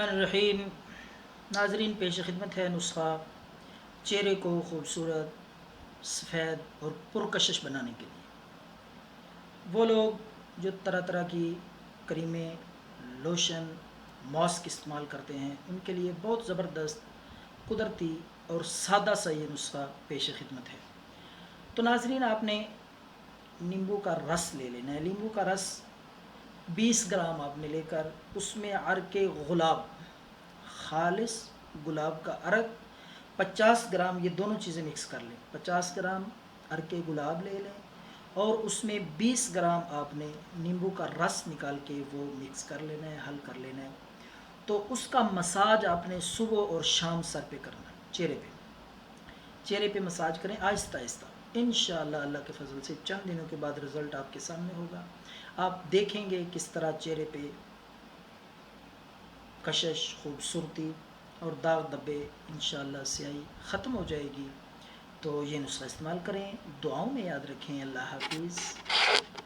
रहीम। नाजरीन, पेश खिदमत है नुस्खा चेहरे को खूबसूरत, सफ़ेद और पुरकशिश बनाने के लिए। वो लोग जो तरह तरह की क्रीमें, लोशन, मास्क इस्तेमाल करते हैं, उनके लिए बहुत ज़बरदस्त, कुदरती और सादा सा ये नुस्खा पेश खिदमत है। तो नाजरीन, आपने नींबू का रस ले लेना है। नींबू का रस 20 ग्राम आपने लेकर उसमें अर्के गुलाब, खालिस गुलाब का अर्क 50 ग्राम, ये दोनों चीज़ें मिक्स कर लें। 50 ग्राम अर्के गुलाब ले लें और उसमें 20 ग्राम आपने नींबू का रस निकाल के वो मिक्स कर लेना है, हल कर लेना है। तो उसका मसाज आपने सुबह और शाम सर पे करना है, चेहरे पे मसाज करें आहिस्ता आहिस्ता। इंशाअल्लाह अल्लाह के फजल से चंद दिनों के बाद रिज़ल्ट आपके सामने होगा। आप देखेंगे किस तरह चेहरे पे कशिश, खूबसूरती और दाग धब्बे, इंशाअल्लाह स्याही ख़त्म हो जाएगी। तो ये नुस्खा इस्तेमाल करें, दुआओं में याद रखें। अल्लाह हाफिज़।